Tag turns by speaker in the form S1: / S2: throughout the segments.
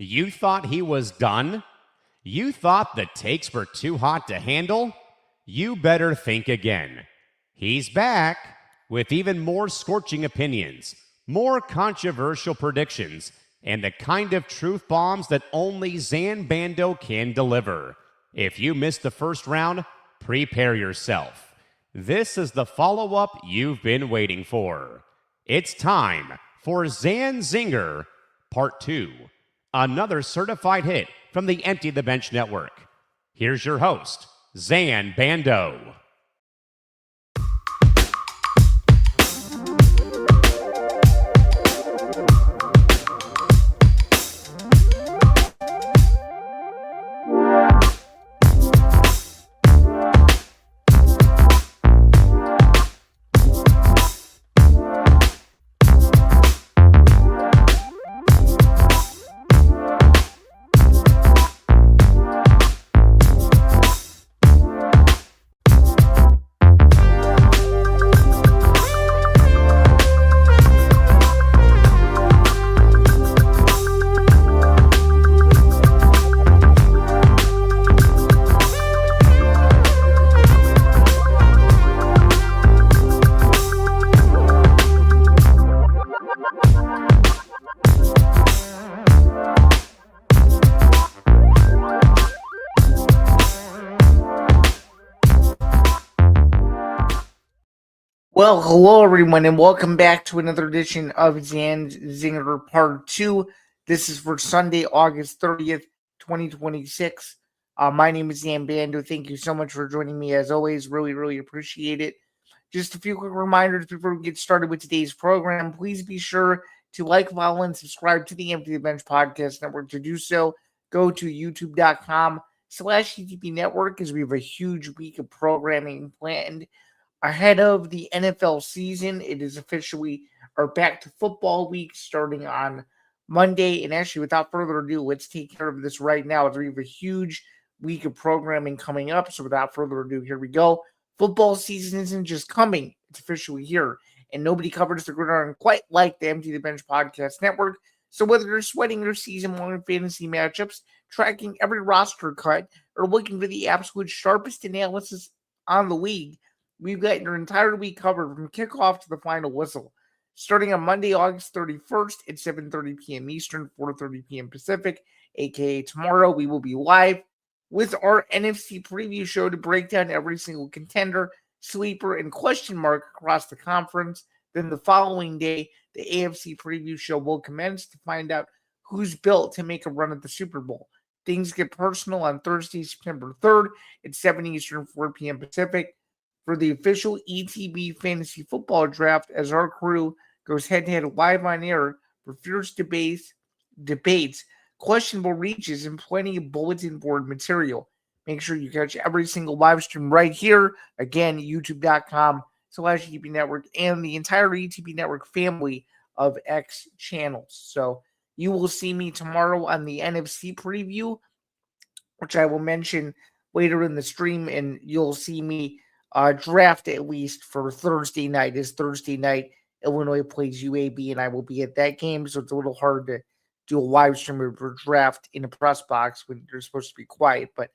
S1: You thought he was done? You thought the takes were too hot to handle? You better think again. He's back with even more scorching opinions, more controversial predictions, and the kind of truth bombs that only Zain Bando can deliver. If you missed the first round, prepare yourself. This is the follow-up you've been waiting for. It's time for Zain Zinger Part 2, another certified hit from the Empty the Bench Network. Here's your host, Zain Bando.
S2: Well, hello everyone, and welcome back to another edition of Zain Zinger Part 2. This is for Sunday, August 30th, 2026. My name is Zain Bando. Thank you so much for joining me as always. Really appreciate it. Just a few quick reminders before we get started with today's program. Please be sure to like, follow, and subscribe to the Empty the Bench Podcast Network. To do so, go to youtube.com/ETB Network as we have a huge week of programming planned. Ahead of the NFL season, it is officially our back to football week starting on Monday. And actually, without further ado, let's take care of this right now as we have a huge week of programming coming up. So without further ado, here we go. Football season isn't just coming, it's officially here. And nobody covers the gridiron quite like the Empty the Bench Podcast Network. So whether you're sweating your season-long fantasy matchups, tracking every roster cut, or looking for the absolute sharpest analysis on the league, we've got your entire week covered from kickoff to the final whistle. Starting on Monday, August 31st at 7:30 p.m. Eastern, 4:30 p.m. Pacific, aka tomorrow, we will be live with our NFC preview show to break down every single contender, sleeper, and question mark across the conference. Then the following day, the AFC preview show will commence to find out who's built to make a run at the Super Bowl. Things get personal on Thursday, September 3rd at 7 Eastern, 4 p.m. Pacific, for the official ETB Fantasy Football Draft, as our crew goes head-to-head live on air for fierce debates, questionable reaches, and plenty of bulletin board material. Make sure you catch every single live stream right here. Again, youtube.com/ETB Network and the entire ETB Network family of X channels. So you will see me tomorrow on the NFC preview, which I will mention later in the stream, and you'll see me draft at least for Thursday night. Is Thursday night Illinois plays UAB, and I will be at that game, so it's a little hard to do a live stream or draft in a press box when you're supposed to be quiet. But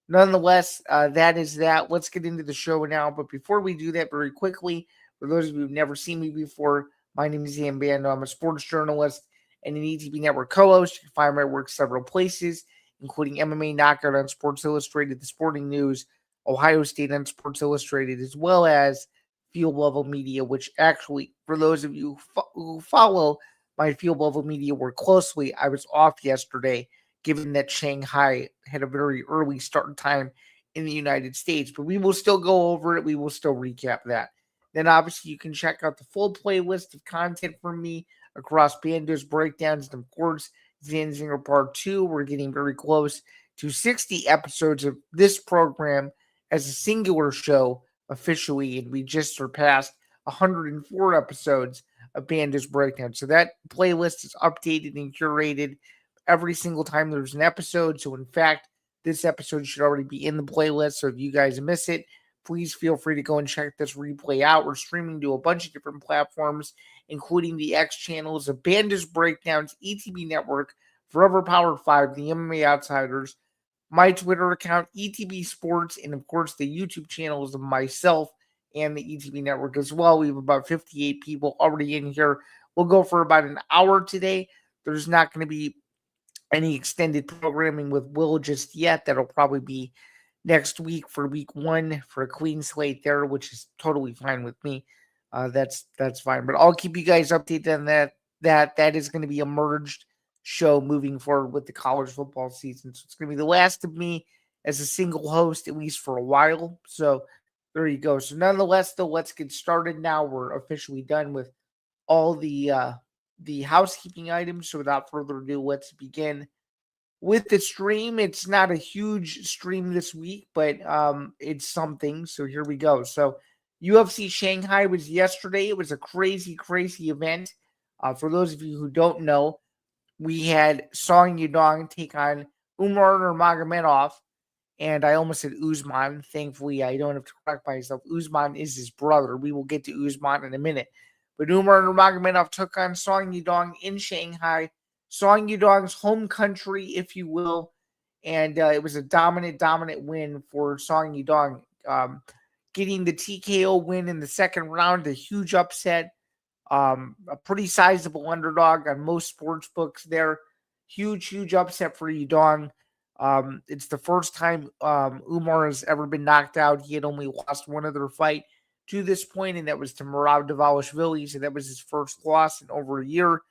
S2: nonetheless, that is that. Let's get into the show now. But before we do that, very quickly, for those of you who've never seen me before, my name is Zain Bando. I'm a sports journalist and an ETB Network co-host. You can find my work several places, including MMA Knockout on Sports Illustrated, The Sporting News, Ohio State on Sports Illustrated, as well as Field Level Media, which actually, for those of you who follow my Field Level Media work closely, I was off yesterday, given that Shanghai had a very early start time in the United States. But we will still go over it. We will still recap that. Then, obviously, you can check out the full playlist of content from me across Bando's breakdowns. And, of course, Zain Zinger Part 2. We're getting very close to 60 episodes of this program as a singular show officially, and we just surpassed 104 episodes of Bando's Breakdown. So that playlist is updated and curated every single time there's an episode. So in fact, this episode should already be in the playlist. So if you guys miss it, please feel free to go and check this replay out. We're streaming to a bunch of different platforms, including the X channels of Bando's Breakdowns, ETB Network, Forever Power 5, the MMA Outsiders, my Twitter account, ETB Sports, and of course the YouTube channels of myself and the ETB Network as well. We have about 58 people already in here. We'll go for about an hour today. There's not going to be any extended programming with Will just yet. That'll probably be next week for week 1 for a clean slate there, which is totally fine with me. That's fine. But I'll keep you guys updated on that. That is going to be a merged show moving forward with the college football season. So it's going to be the last of me as a single host, at least for a while. So there you go. So nonetheless, though, let's get started now. We're officially done with all the housekeeping items. So without further ado, let's begin with the stream. It's not a huge stream this week, but it's something. So here we go. So UFC Shanghai was yesterday. It was a crazy, crazy event. For those of you who don't know, we had Song Yudong take on Umar Nurmagomedov, and I almost said Usman. Thankfully, I don't have to correct myself. Usman is his brother. We will get to Usman in a minute. But Umar Nurmagomedov took on Song Yudong in Shanghai, Song Yudong's home country, if you will, and it was a dominant win for Song Yudong, getting the TKO win in the second round, a huge upset, a pretty sizable underdog on most sports books there. Huge upset for Yudong. It's the first time Umar has ever been knocked out. He had only lost one other fight to this point, and that was to Merab Dvalishvili, so that was his first loss in over a year.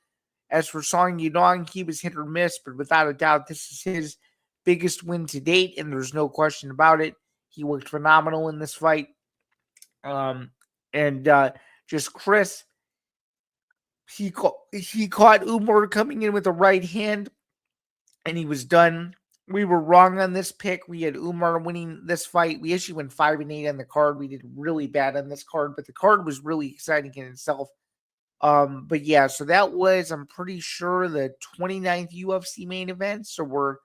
S2: As for Song Yudong, he was hit or miss, but without a doubt, this is his biggest win to date, and there's no question about it. He looked phenomenal in this fight. Just Chris, he caught Umar coming in with a right hand, and he was done. We were wrong on this pick. We had Umar winning this fight. We actually went 5-8 on the card. We did really bad on this card, but the card was really exciting in itself. But yeah, so that was, I'm pretty sure, the 29th UFC main event. So we're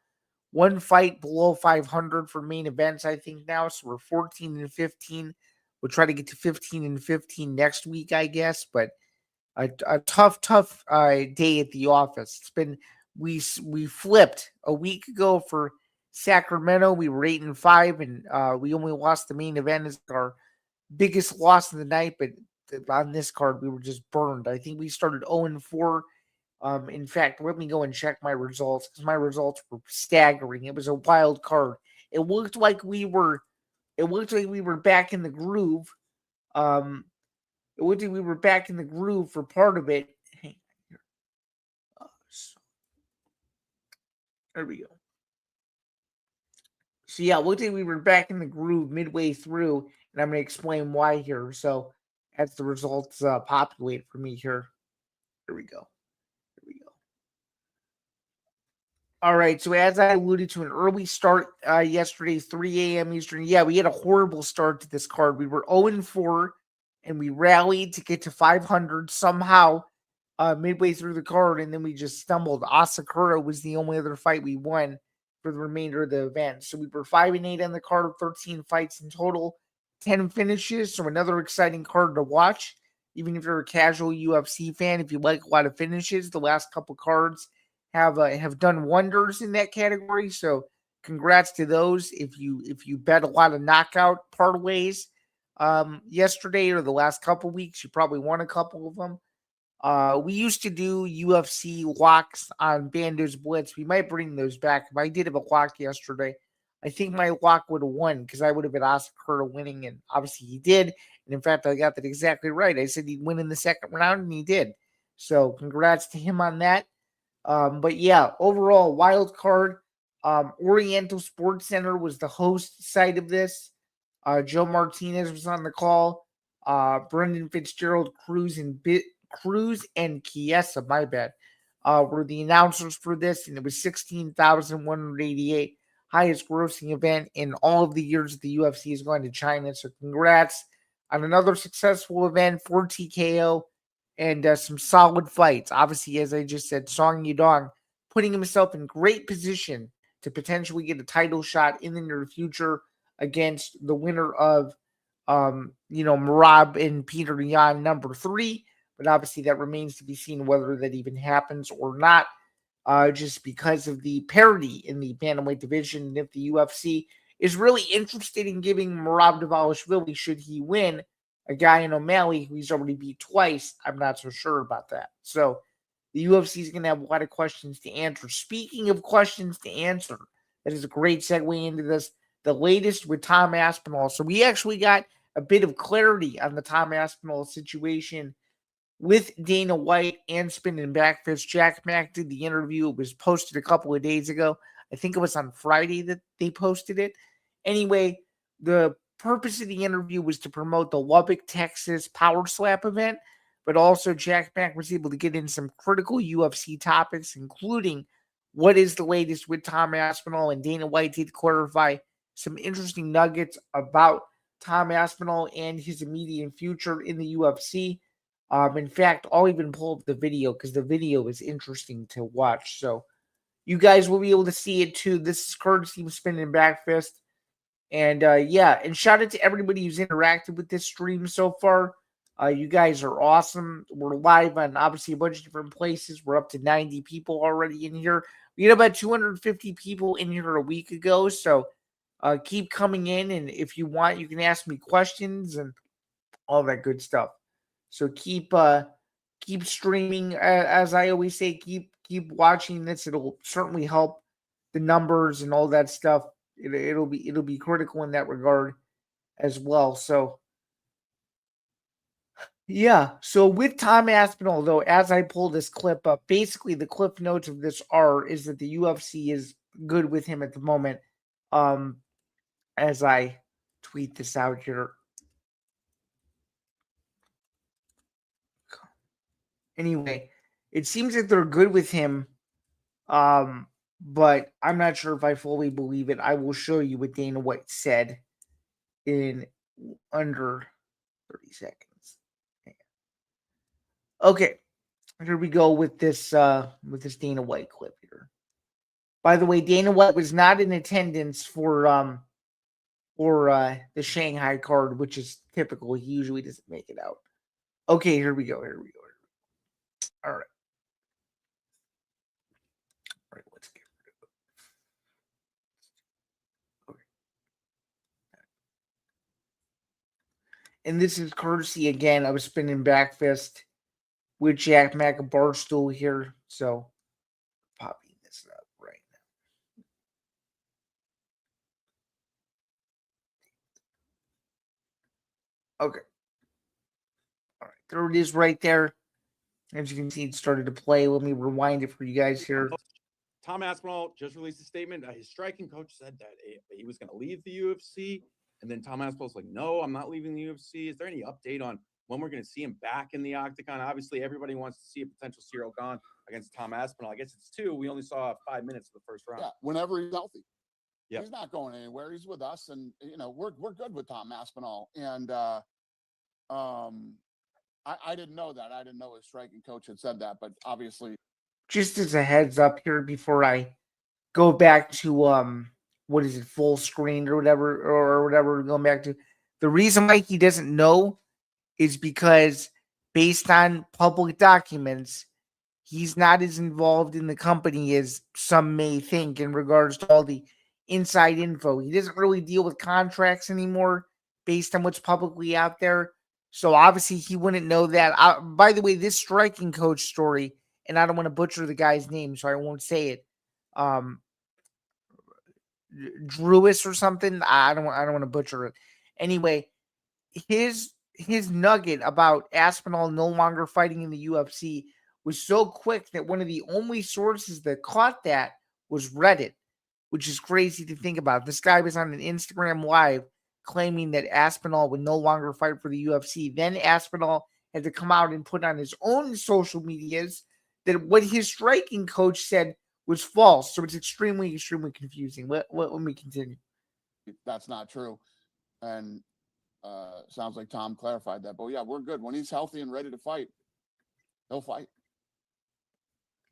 S2: one fight below 500 for main events, I think now. So we're 14-15. We'll try to get to 15-15 next week, I guess. But a tough day at the office. It's been, we flipped a week ago for Sacramento. We were 8-5, and we only lost the main event as our biggest loss of the night. But on this card, we were just burned. I think we started 0-4. In fact, let me go and check my results, because my results were staggering. It was a wild card. It looked like we were back in the groove. It looked like we were back in the groove for part of it. Hang on here. There we go. So yeah, it looked like we were back in the groove midway through, and I'm going to explain why here. So as the results populate for me here. Here we go. All right, so as I alluded to, an early start yesterday, 3 a.m. Eastern. Yeah, we had a horrible start to this card. We were 0-4, and we rallied to get to 500 somehow midway through the card, and then we just stumbled. Asakura was the only other fight we won for the remainder of the event. So we were 5-8 on the card, 13 fights in total, 10 finishes. So another exciting card to watch, even if you're a casual UFC fan. If you like a lot of finishes, the last couple cards have done wonders in that category. So congrats to those. If you bet a lot of knockout parlays yesterday or the last couple weeks, you probably won a couple of them. We used to do UFC locks on Bando's Blitz. We might bring those back. If I did have a lock yesterday, I think my lock would have won, because I would have been Asakura winning, and obviously he did. And in fact, I got that exactly right. I said he'd win in the second round, and he did. So congrats to him on that. But yeah, overall, wild card. Oriental Sports Center was the host site of this. Joe Martinez was on the call. Brendan Fitzgerald, Cruz and Chiesa, my bad, were the announcers for this, and it was 16,188, highest grossing event in all of the years that the UFC is going to China. So congrats on another successful event for TKO. And some solid fights. Obviously, as I just said, Song Yudong putting himself in great position to potentially get a title shot in the near future against the winner of, Merab and Peter Yan, number 3. But obviously, that remains to be seen whether that even happens or not. just because of the parity in the bantamweight division. And if the UFC is really interested in giving Merab Dvalishvili, should he win, a guy in O'Malley who he's already beat twice, I'm not so sure about that. So the UFC is going to have a lot of questions to answer. Speaking of questions to answer, that is a great segue into this. The latest with Tom Aspinall. So we actually got a bit of clarity on the Tom Aspinall situation with Dana White and Spinning Back Fist. Jack Mack did the interview. It was posted a couple of days ago. I think it was on Friday that they posted it. Anyway, the purpose of the interview was to promote the Lubbock, Texas Power Slap event, but also Jack Mack was able to get in some critical UFC topics, including what is the latest with Tom Aspinall, and Dana White did clarify some interesting nuggets about Tom Aspinall and his immediate future in the UFC. In fact, I'll even pull up the video because the video is interesting to watch. So you guys will be able to see it too. This is courtesy of Spinning Back Fist. And yeah, and shout out to everybody who's interacted with this stream so far. You guys are awesome. We're live on obviously a bunch of different places. We're up to 90 people already in here. We had about 250 people in here a week ago. So keep coming in. And if you want, you can ask me questions and all that good stuff. So keep streaming. As I always say, keep watching this. It'll certainly help the numbers and all that stuff. It'll be critical in that regard as well. So yeah. So with Tom Aspinall, though, as I pull this clip up, basically the clip notes of this is that the UFC is good with him at the moment. As I tweet this out here. Anyway, it seems that they're good with him, but I'm not sure if I fully believe it. I will show you what Dana White said in under 30 seconds. Okay, here we go with this Dana White clip here. By the way, Dana White was not in attendance for the Shanghai card, which is typical. He usually doesn't make it out. Okay, here we go. All right. Let's get rid of it. Okay. And this is courtesy again of Spinning Back Fist with Jack Mack and Barstool here. So popping this up right now. Okay. All right. There it is right there. As you can see, it started to play. Let me rewind it for you guys here.
S3: Tom Aspinall just released a statement. His striking coach said that he was going to leave the UFC. And then Tom Aspinall's like, no, I'm not leaving the UFC. Is there any update on when we're going to see him back in the octagon? Obviously, everybody wants to see a potential Cyril Gane against Tom Aspinall. I guess it's 2. We only saw 5 minutes of the first round.
S4: Yeah, whenever he's healthy.
S3: Yep.
S4: He's not going anywhere. He's with us. And, we're good with Tom Aspinall. And I didn't know that. I didn't know his striking coach had said that. But obviously.
S2: Just as a heads up here before I go back to what is it, full screen or whatever going back to, the reason why he doesn't know is because based on public documents, he's not as involved in the company as some may think in regards to all the inside info. He doesn't really deal with contracts anymore based on what's publicly out there. So obviously he wouldn't know that. By the way, this striking coach story, and I don't want to butcher the guy's name, so I won't say it. Drewis or something. I don't want to butcher it. Anyway, his nugget about Aspinall no longer fighting in the UFC was so quick that one of the only sources that caught that was Reddit, which is crazy to think about. This guy was on an Instagram live claiming that Aspinall would no longer fight for the UFC. Then Aspinall had to come out and put on his own social medias that what his striking coach said was false. So it's extremely, extremely confusing. Let me continue.
S4: That's not true. And sounds like Tom clarified that. But yeah, we're good. When he's healthy and ready to fight, he'll fight.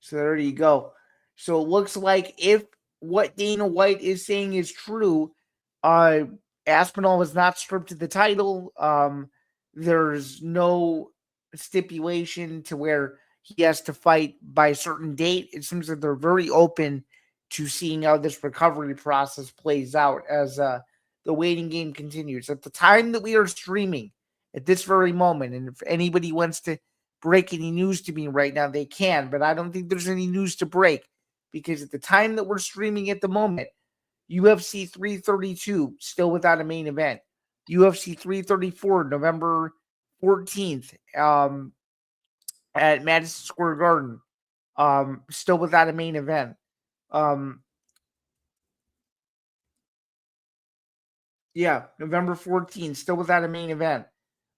S2: So there you go. So it looks like if what Dana White is saying is true, Aspinall was not stripped of the title. There's no stipulation to where he has to fight by a certain date. It seems like they're very open to seeing how this recovery process plays out as the waiting game continues. At the time that we are streaming, at this very moment, and if anybody wants to break any news to me right now, they can, but I don't think there's any news to break because at the time that we're streaming at the moment, UFC 332 still without a main event. UFC 334 November 14th at Madison Square Garden still without a main event. November 14th still without a main event.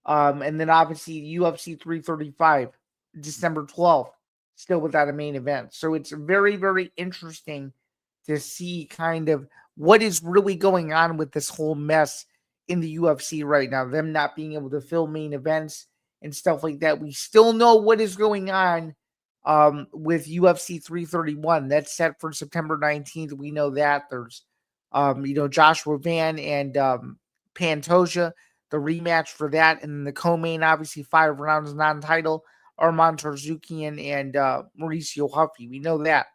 S2: And then obviously UFC 335 December 12th still without a main event. So it's very, very interesting to see kind of what is really going on with this whole mess in the UFC right now. Them not being able to fill main events and stuff like that. We still know what is going on with UFC 331. That's set for September 19th. We know that. There's, Joshua Van and Pantoja, the rematch for that. And then the co-main, obviously, 5 rounds non-title, Arman Tarzukian and Mauricio Huffy. We know that.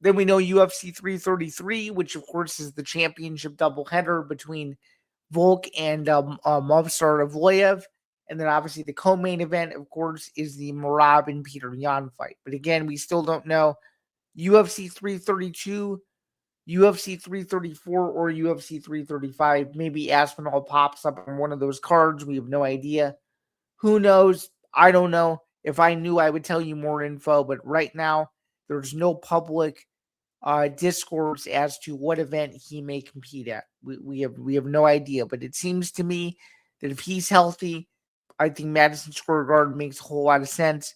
S2: Then we know UFC 333, which, of course, is the championship doubleheader between Volk and Movsar Evloev. And then, obviously, the co-main event, of course, is the Merab and Peter Yan fight. But, again, we still don't know UFC 332, UFC 334, or UFC 335. Maybe Aspinall pops up on one of those cards. We have no idea. Who knows? I don't know. If I knew, I would tell you more info. But right now, there's no public discourse as to what event he may compete at. We have no idea. But it seems to me that if he's healthy, I think Madison Square Garden makes a whole lot of sense.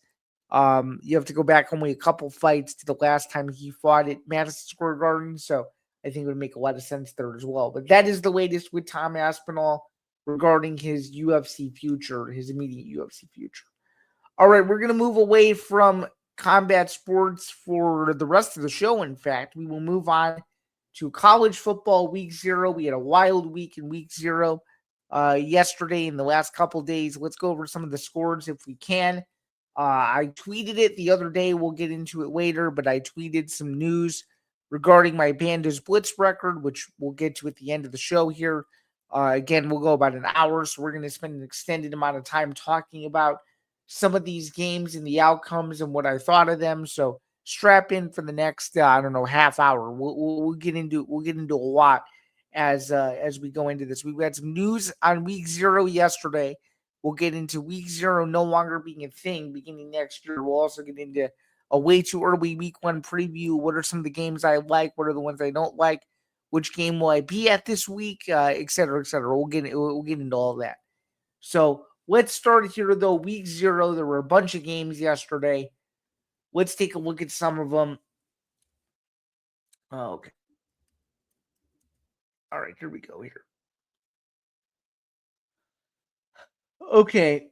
S2: You have to go back only a couple fights to the last time he fought at Madison Square Garden. So I think it would make a lot of sense there as well. But that is the latest with Tom Aspinall regarding his UFC future, his immediate UFC future. All right, we're going to move away from combat sports for the rest of the show. In fact, we will move on to college football week 0. We had a wild week in week 0 yesterday and the last couple days. Let's go over some of the scores if we can. I tweeted it the other day. We'll get into it later, but I tweeted some news regarding my Bando's Blitz record, which we'll get to at the end of the show here. Again, we'll go about an hour, so we're going to spend an extended amount of time talking about some of these games and the outcomes and what I thought of them. So strap in for the next, half hour. We'll get into a lot as we go into this. We've got some news on week 0 yesterday. We'll get into week 0 no longer being a thing beginning next year. We'll also get into a way too early week 1 preview. What are some of the games I like? What are the ones I don't like? Which game will I be at this week? Et cetera, et cetera. We'll get into all that. So let's start here, though. Week 0, there were a bunch of games yesterday. Let's take a look at some of them. Oh, okay. All right, here we go here. Okay.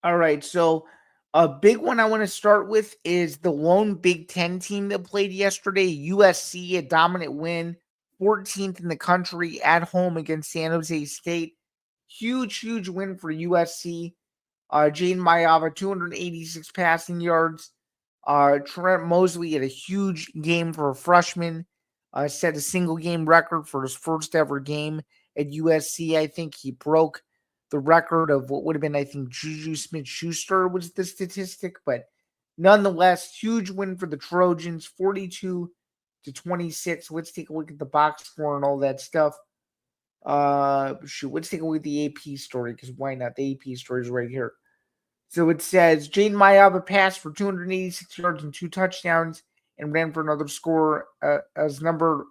S2: All right, so a big one I want to start with is the lone Big Ten team that played yesterday, USC, a dominant win, 14th in the country at home against San Jose State. Huge win for USC. Jaden Mayava, 286 passing yards. Trent Mosley had a huge game for a freshman. Set a single game record for his first ever game at USC. I think he broke the record of what would have been, I think, Juju Smith-Schuster was the statistic. But nonetheless, huge win for the Trojans, 42-26. Let's take a look at the box score and all that stuff. Let's take a look at the AP story, because why not? The AP story is right here. So it says, Jaden Mayava passed for 286 yards and 2 touchdowns and ran for another score as number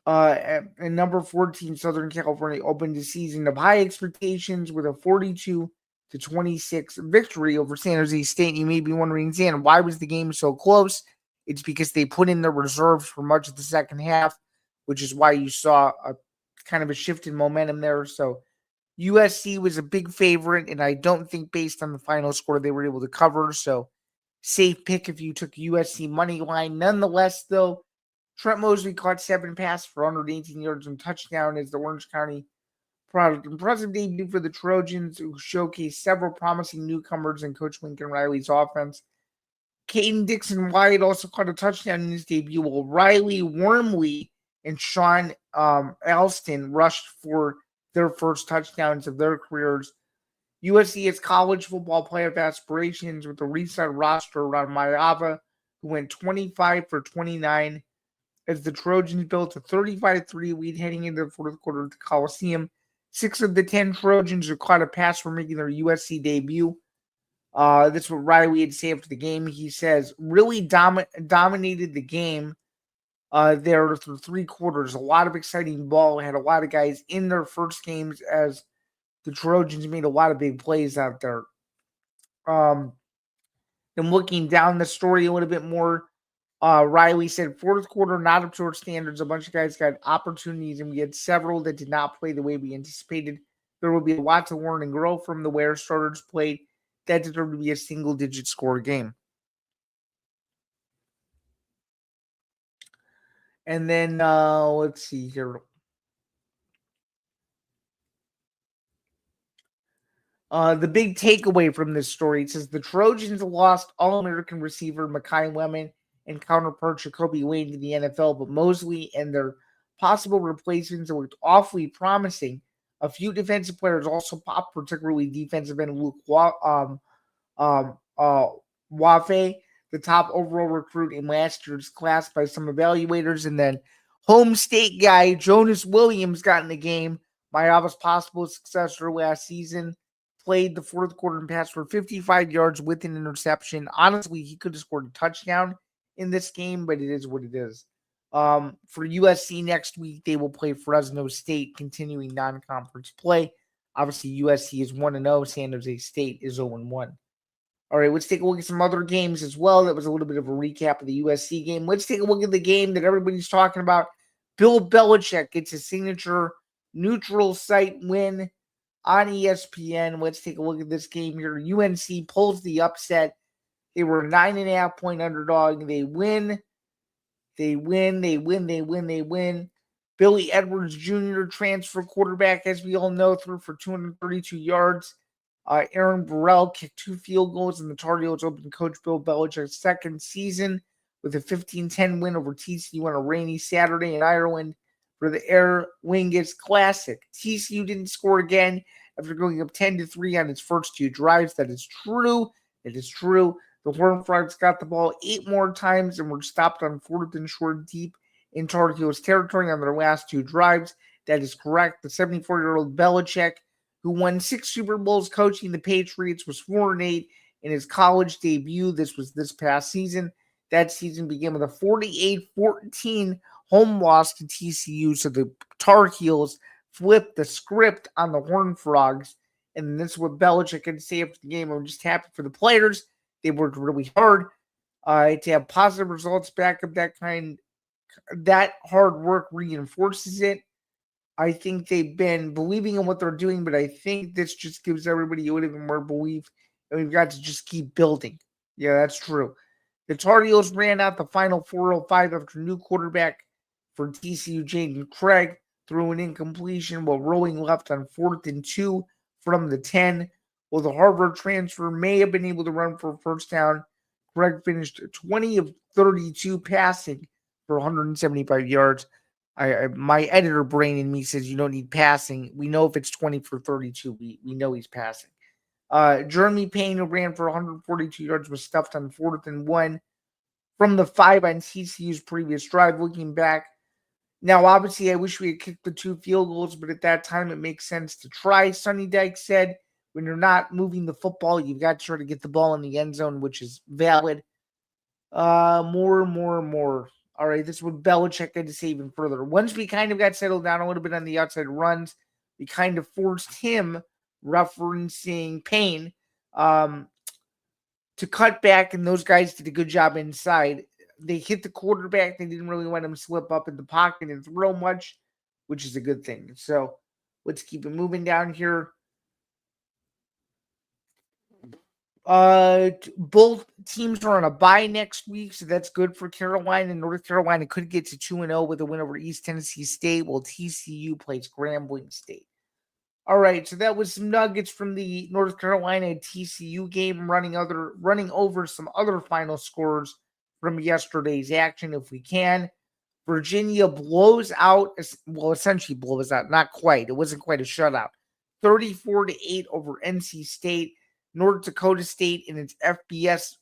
S2: 14 Southern California opened the season of high expectations with a 42-26 victory over San Jose State. You may be wondering, Zain, why was the game so close? It's because they put in their reserves for much of the second half, which is why you saw a kind of a shift in momentum there. So USC was a big favorite, and I don't think based on the final score they were able to cover. So safe pick if you took USC money line. Nonetheless, though, Trent Mosley caught 7 passes for 118 yards and touchdown as the Orange County Impressive debut for the Trojans, who showcased several promising newcomers in Coach Lincoln Riley's offense. Caden Dixon-White also caught a touchdown in his debut, while Riley Wormley and Sean Alston rushed for their first touchdowns of their careers. USC has college football playoff aspirations with a reset roster around Mayava, who went 25 for 29 as the Trojans built a 35-3 lead heading into the fourth quarter at the Coliseum. 6 of the 10 Trojans who caught a pass for making their USC debut. This is what Riley had to say after the game. He says, really dominated the game there through 3 quarters. A lot of exciting ball. Had a lot of guys in their first games as the Trojans made a lot of big plays out there. And looking down the story a little bit more, Riley said, fourth quarter, not up to our standards. A bunch of guys got opportunities, and we had several that did not play the way we anticipated. There will be a lot to learn and grow from the way our starters played. That deserved to be a single-digit score game. And then, let's see here. The big takeaway from this story, it says the Trojans lost All-American receiver Mekhi Lemon and counterpart Jacoby Wayne to the NFL, but Mosley and their possible replacements looked awfully promising. A few defensive players also popped, particularly defensive end Luke Wafe, the top overall recruit in last year's class by some evaluators, and then home state guy Jonas Williams got in the game. Mayava's possible successor last season. Played the fourth quarter and passed for 55 yards with an interception. Honestly, he could have scored a touchdown in this game, but it is what it is. For USC next week, they will play Fresno State, continuing non-conference play. Obviously, USC is 1-0. San Jose State is 0-1. All right, let's take a look at some other games as well. That was a little bit of a recap of the USC game. Let's take a look at the game that everybody's talking about. Bill Belichick gets a signature neutral site win on ESPN. Let's take a look at this game here. UNC pulls the upset. They were a 9.5-point underdog. They win. Billy Edwards Jr., transfer quarterback, as we all know, threw for 232 yards. Aaron Burrell kicked 2 field goals, and the Tar Heels opened Coach Bill Belichick's second season with a 15-10 win over TCU on a rainy Saturday in Ireland for the Aer Lingus Classic. TCU didn't score again after going up 10-3 on its first 2 drives. That is true. It is true. The Horned Frogs got the ball 8 more times and were stopped on 4th and short deep in Tar Heels territory on their last 2 drives. That is correct. The 74-year-old Belichick, who won 6 Super Bowls coaching the Patriots, was 4-8 in his college debut. This was this past season. That season began with a 48-14 home loss to TCU. So the Tar Heels flipped the script on the Horned Frogs. And this is what Belichick had to say after the game. I'm just happy for the players. They worked really hard to have positive results back of that kind. That hard work reinforces it. I think they've been believing in what they're doing, but I think this just gives everybody a little bit more belief, and we've got to just keep building. Yeah, that's true. The Tar Heels ran out the final 4:05 after new quarterback for TCU, Jaden Craig, threw an incompletion while rolling left on 4th and 2 from the 10. While the Harvard transfer may have been able to run for a first down, Craig finished 20 of 32 passing for 175 yards. My editor brain in me says you don't need passing. We know if it's 20 for 32, we know he's passing. Jeremy Payne, who ran for 142 yards, was stuffed on 4th and 1 from the 5 on TCU's previous drive. Looking back, now obviously I wish we had kicked the 2 field goals, but at that time it makes sense to try. Sonny Dyke said, when you're not moving the football, you've got to try to get the ball in the end zone, which is valid. More. All right, this is what Belichick had to say even further. Once we kind of got settled down a little bit on the outside runs, we kind of forced him, referencing Payne, to cut back, and those guys did a good job inside. They hit the quarterback. They didn't really let him slip up in the pocket and throw much, which is a good thing. So let's keep it moving down here. Both teams are on a bye next week, so that's good for Carolina. North Carolina could get to 2-0 with a win over East Tennessee State, while TCU plays Grambling State. All right, so that was some nuggets from the North Carolina TCU game, running over some other final scores from yesterday's action, if we can. Virginia blows out, well, essentially blows out, not quite. It wasn't quite a shutout. 34-8 over NC State. North Dakota State in its in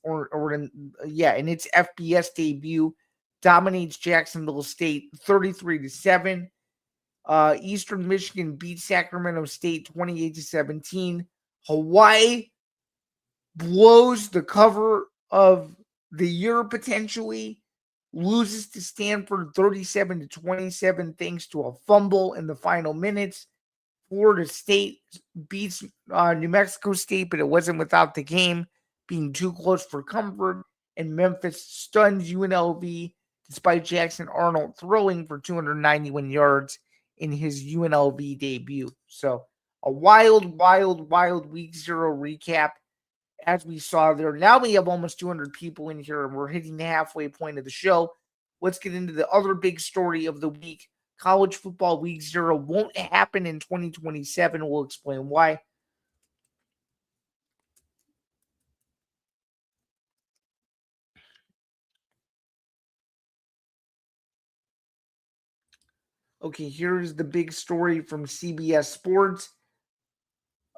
S2: its FBS debut dominates Jacksonville State 33-7. Eastern Michigan beat Sacramento State 28-17. Hawaii blows the cover of the year potentially, loses to Stanford 37-27 thanks to a fumble in the final minutes. Florida State beats New Mexico State, but it wasn't without the game being too close for comfort. And Memphis stuns UNLV despite Jackson Arnold throwing for 291 yards in his UNLV debut. So a wild week 0 recap as we saw there. Now we have almost 200 people in here and we're hitting the halfway point of the show. Let's get into the other big story of the week. College football week 0 won't happen in 2027. We'll explain why. Okay, here's the big story from CBS Sports.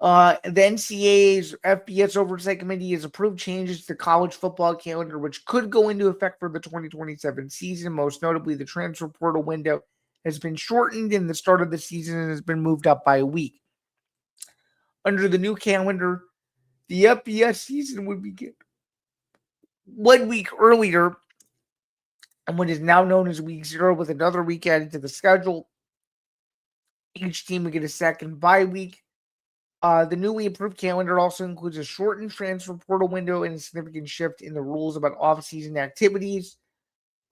S2: The NCAA's FBS Oversight Committee has approved changes to the college football calendar, which could go into effect for the 2027 season. Most notably, the transfer portal window has been shortened and the start of the season has been moved up by a week. Under the new calendar, the FBS season would begin 1 week earlier and what is now known as week 0 with another week added to the schedule. Each team would get a second bye week. The newly approved calendar also includes a shortened transfer portal window and a significant shift in the rules about off-season activities.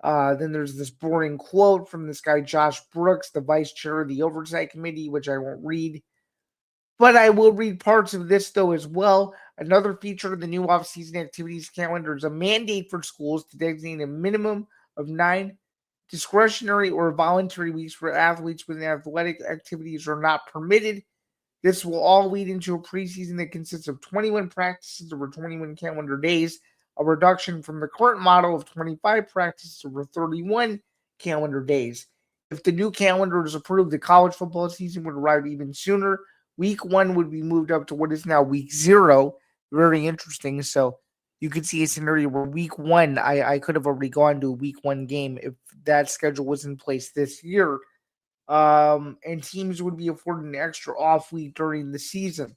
S2: Then there's this boring quote from this guy, Josh Brooks, the vice chair of the Oversight Committee, which I won't read. But I will read parts of this, though, as well. Another feature of the new off-season activities calendar is a mandate for schools to designate a minimum of 9 discretionary or voluntary weeks for athletes when athletic activities are not permitted. This will all lead into a preseason that consists of 21 practices over 21 calendar days, a reduction from the current model of 25 practices over 31 calendar days. If the new calendar is approved, the college football season would arrive even sooner. Week 1 would be moved up to what is now week 0. Very interesting. So you could see a scenario where week 1, I could have already gone to a week 1 game if that schedule was in place this year. And teams would be afforded an extra off week during the season.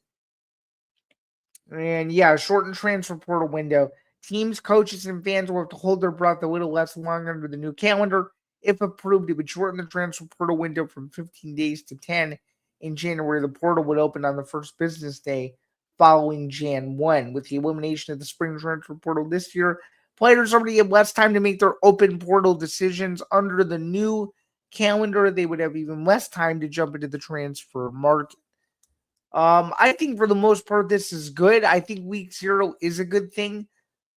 S2: And yeah, shortened transfer portal window. Teams, coaches, and fans will have to hold their breath a little less long under the new calendar. If approved, it would shorten the transfer portal window from 15 days to 10. In January, the portal would open on the first business day following Jan 1. With the elimination of the spring transfer portal this year, players already have less time to make their open portal decisions. Under the new calendar, they would have even less time to jump into the transfer market. I think for the most part, this is good. I think week 0 is a good thing.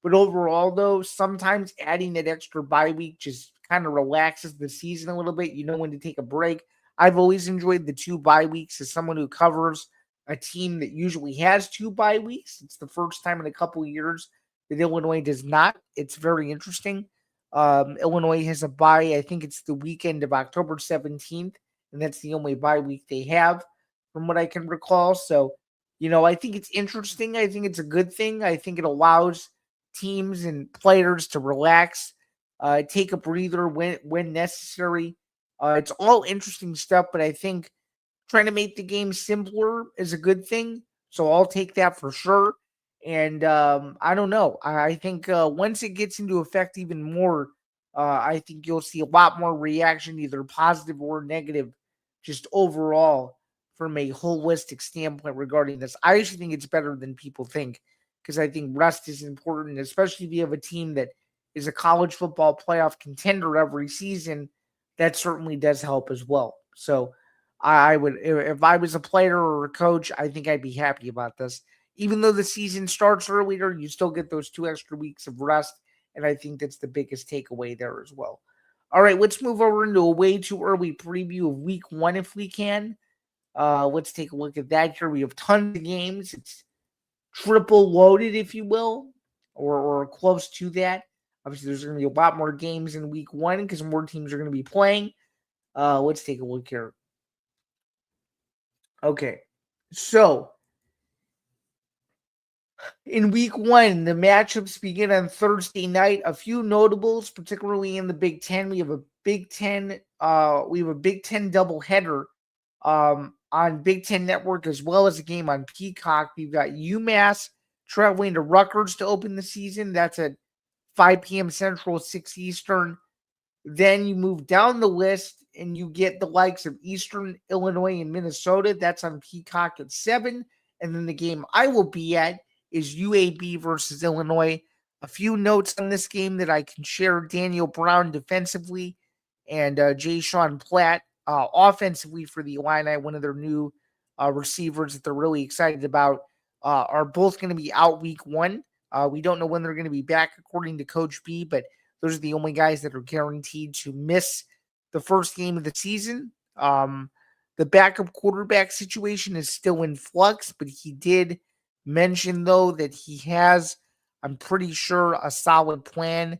S2: But overall, though, sometimes adding that extra bye week just kind of relaxes the season a little bit. You know when to take a break. I've always enjoyed the 2 bye weeks as someone who covers a team that usually has 2 bye weeks. It's the first time in a couple of years that Illinois does not. It's very interesting. Illinois has a bye. I think it's the weekend of October 17th, and that's the only bye week they have from what I can recall. So, I think it's interesting. I think it's a good thing. I think it allows teams and players to relax, take a breather when necessary. It's all interesting stuff, but I think trying to make the game simpler is a good thing. So I'll take that for sure. And I don't know. I think once it gets into effect even more, I think you'll see a lot more reaction, either positive or negative, just overall from a holistic standpoint regarding this. I actually think it's better than people think because I think rest is important, especially if you have a team that is a college football playoff contender every season. That certainly does help as well. So I would, if I was a player or a coach, I think I'd be happy about this. Even though the season starts earlier, you still get those 2 extra weeks of rest. And I think that's the biggest takeaway there as well. All right, let's move over into a way too early preview of week 1 if we can. Let's take a look at that here. We have tons of games. It's triple loaded, if you will, or close to that. Obviously, there's going to be a lot more games in week 1 because more teams are going to be playing. Let's take a look here. Okay, so in week 1, the matchups begin on Thursday night. A few notables, particularly in the Big Ten. We have a Big Ten doubleheader on Big Ten Network, as well as a game on Peacock. We've got UMass traveling to Rutgers to open the season. That's at 5 p.m. Central, 6 Eastern. Then you move down the list and you get the likes of Eastern Illinois and Minnesota. That's on Peacock at 7. And then the game I will be at is UAB versus Illinois. A few notes on this game that I can share. Daniel Brown defensively and Jay Sean Platt offensively for the Illini, one of their new receivers that they're really excited about, are both going to be out week 1. We don't know when they're going to be back, according to Coach B, but those are the only guys that are guaranteed to miss the first game of the season. The backup quarterback situation is still in flux, but he did mention, though, that he has, I'm pretty sure, a solid plan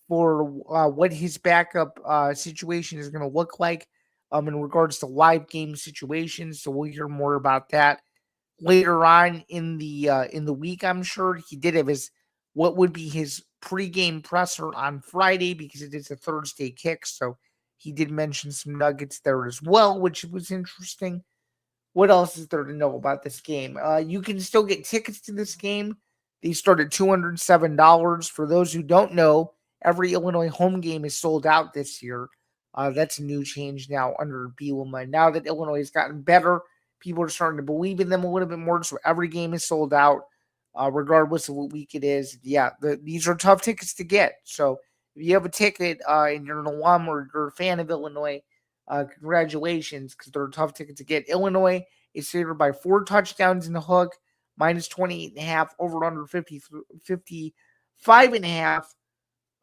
S2: for what his backup situation is going to look like in regards to live game situations. So we'll hear more about that later on in the week. I'm sure he did have what would be his pregame presser on Friday because it is a Thursday kick. So he did mention some nuggets there as well, which was interesting. What else is there to know about this game? You can still get tickets to this game. They start at $207. For those who don't know, every Illinois home game is sold out this year. That's a new change now under Bielema. Now that Illinois has gotten better, people are starting to believe in them a little bit more, so every game is sold out, regardless of what week it is. Yeah, these are tough tickets to get. So if you have a ticket and you're an alum or you're a fan of Illinois, congratulations, because they're a tough ticket to get. Illinois is favored by 4 touchdowns in the hook, minus 28.5, over under 55.5.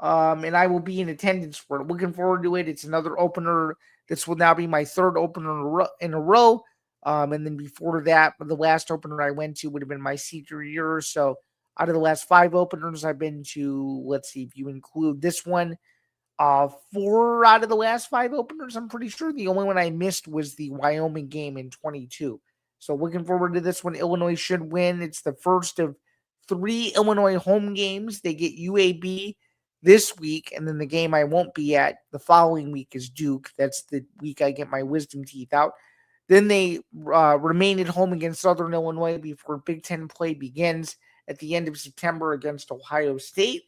S2: And I will be in attendance for it. Looking forward to it. It's another opener. This will now be my 3rd opener in a row. And then before that, the last opener I went to would have been my senior year. So out of the last 5 openers I've been to, let's see if you include this one, 4 out of the last 5 openers, I'm pretty sure. The only one I missed was the Wyoming game in 22. So looking forward to this one. Illinois should win. It's the first of 3 Illinois home games. They get UAB this week, and then the game I won't be at the following week is Duke. That's the week I get my wisdom teeth out. Then they remain at home against Southern Illinois before Big Ten play begins at the end of September against Ohio State.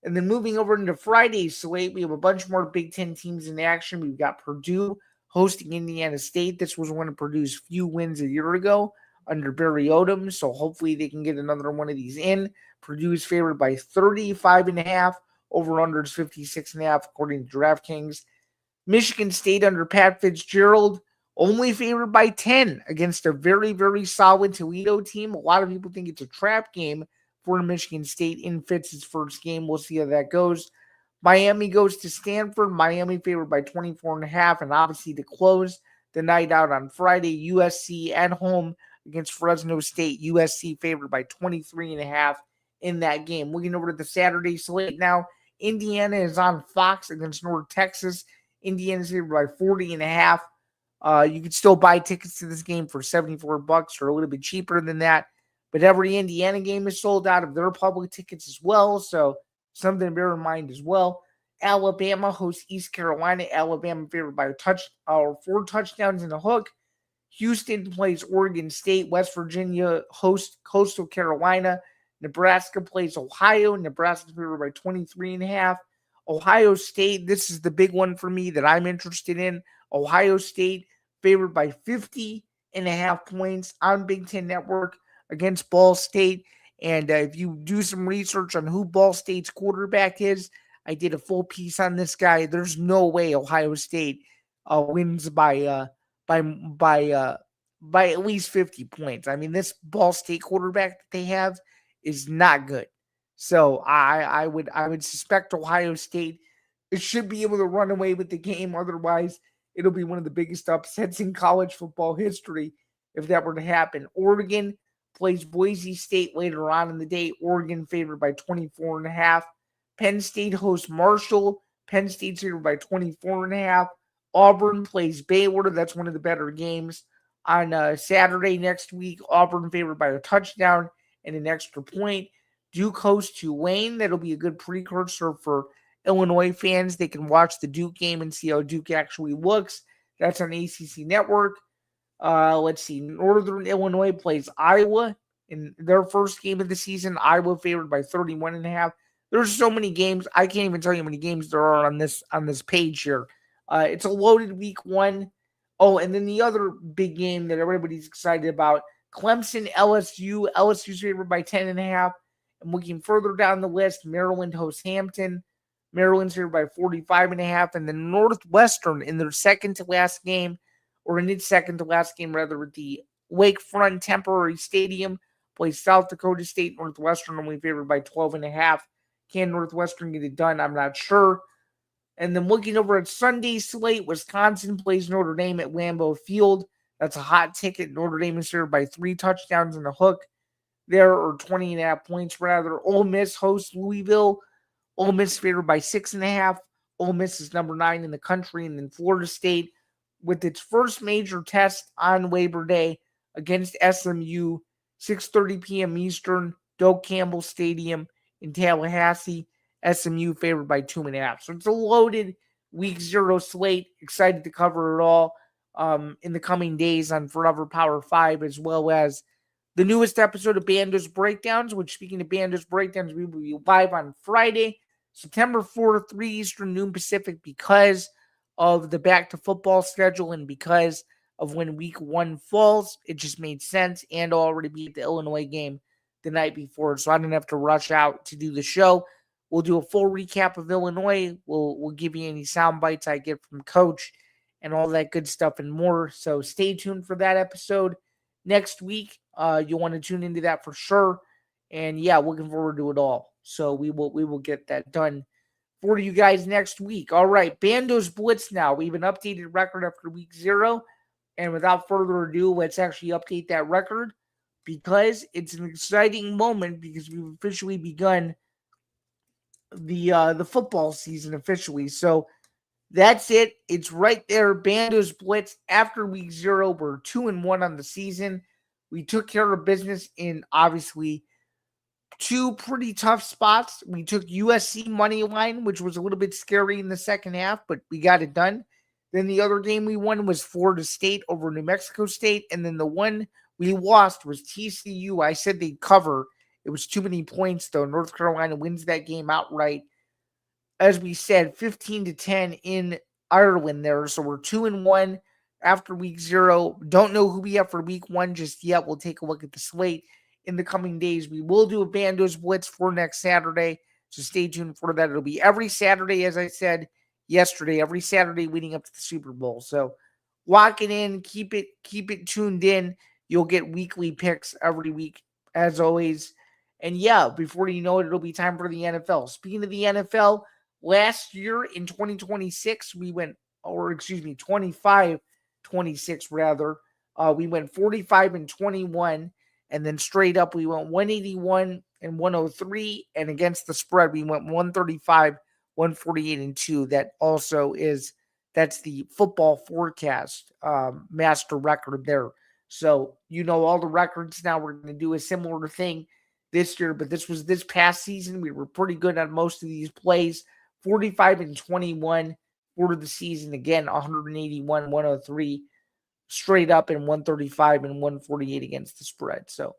S2: And then moving over into Friday's slate, we have a bunch more Big Ten teams in action. We've got Purdue hosting Indiana State. This was one of Purdue's few wins a year ago under Barry Odom, so hopefully they can get another one of these in. Purdue is favored by 35.5. Over-under is 56.5, according to DraftKings. Michigan State under Pat Fitzgerald, only favored by 10 against a very, very solid Toledo team. A lot of people think it's a trap game for Michigan State in Fitz's first game. We'll see how that goes. Miami goes to Stanford. Miami favored by 24.5, and obviously to close the night out on Friday, USC at home against Fresno State. USC favored by 23.5 in that game. Looking over to the Saturday slate now, Indiana is on Fox against North Texas. Indiana is favored by 40.5. You could still buy tickets to this game for $74 or a little bit cheaper than that. But every Indiana game is sold out of their public tickets as well. So something to bear in mind as well. Alabama hosts East Carolina. Alabama favored by 4 touchdowns in the hook. Houston plays Oregon State. West Virginia hosts Coastal Carolina. Nebraska plays Ohio. Nebraska favored by 23.5. Ohio State, this is the big one for me that I'm interested in. Ohio State favored by 50.5 points on Big Ten Network against Ball State. And if you do some research on who Ball State's quarterback is, I did a full piece on this guy. There's no way Ohio State wins by at least 50 points. I mean, this Ball State quarterback that they have is not good. So I would suspect Ohio State should be able to run away with the game. Otherwise, it'll be one of the biggest upsets in college football history if that were to happen. Oregon plays Boise State later on in the day. Oregon favored by 24.5. Penn State hosts Marshall. Penn State's favored by 24.5. Auburn plays Baylor. That's one of the better games. On Saturday next week, Auburn favored by a touchdown and an extra point. Duke hosts Tulane. That'll be a good precursor for Illinois fans. They can watch the Duke game and see how Duke actually looks. That's on ACC Network. Let's see. Northern Illinois plays Iowa in their first game of the season. Iowa favored by 31.5. There's so many games. I can't even tell you how many games there are on this page here. It's a loaded week one. Oh, and then the other big game that everybody's excited about, Clemson, LSU. LSU's favored by 10.5. And looking further down the list, Maryland hosts Hampton. Maryland's favored by 45.5. And then Northwestern in their second to last game, or in its second to last game, rather, at the Lakefront Temporary Stadium, plays South Dakota State. Northwestern only favored by 12.5. Can Northwestern get it done? I'm not sure. And then looking over at Sunday's slate, Wisconsin plays Notre Dame at Lambeau Field. That's a hot ticket. Notre Dame is favored by 3 touchdowns and a hook there, or 20.5 points rather. Ole Miss hosts Louisville. Ole Miss favored by 6.5. Ole Miss is number 9 in the country. And then Florida State, with its first major test on Labor Day against SMU, 6:30 p.m. Eastern, Doak Campbell Stadium in Tallahassee. SMU favored by 2.5. So it's a loaded week 0 slate. Excited to cover it all in the coming days on Forever Power 5, as well as the newest episode of Bando's Breakdowns, which, speaking of Bando's Breakdowns, we will be live on Friday, September 4th, 3 Eastern, noon Pacific, because of the back to football schedule and because of when week 1 falls. It just made sense, and I'll already be at the Illinois game the night before, so I didn't have to rush out to do the show. We'll do a full recap of Illinois. We'll give you any sound bites I get from Coach and all that good stuff and more. So stay tuned for that episode next week. You'll want to tune into that for sure. And yeah, looking forward to it all. So we will get that done for you guys next week. All right, Bando's Blitz now. We have an updated record after week 0. And without further ado, let's actually update that record, because it's an exciting moment, because we've officially begun the football season officially. So that's it. It's right there. Bando's Blitz after week 0. We're 2-1 on the season. We took care of business in obviously 2 pretty tough spots. We took USC money line, which was a little bit scary in the second half, but we got it done. Then the other game we won was Florida State over New Mexico State. And then the one we lost was TCU. I said they'd cover. It was too many points, though. North Carolina wins that game outright. As we said, 15-10 in Ireland there. So we're 2-1 after week 0. Don't know who we have for week 1 just yet. We'll take a look at the slate in the coming days. We will do a Bando's Blitz for next Saturday, so stay tuned for that. It'll be every Saturday, as I said yesterday, every Saturday leading up to the Super Bowl. So lock it in, keep it tuned in. You'll get weekly picks every week, as always. And yeah, before you know it, it'll be time for the NFL. Speaking of the NFL, last year in 2026, we went, 25-26 rather. We went 45-21, and then straight up we went 181-103, and against the spread we went 135-148-2. That also that's the Football Forecast master record there. So you know all the records now. We're going to do a similar thing this year, but this past season we were pretty good on most of these plays. 45-21 for the season. Again, 181-103 straight up, and 135-148 against the spread. So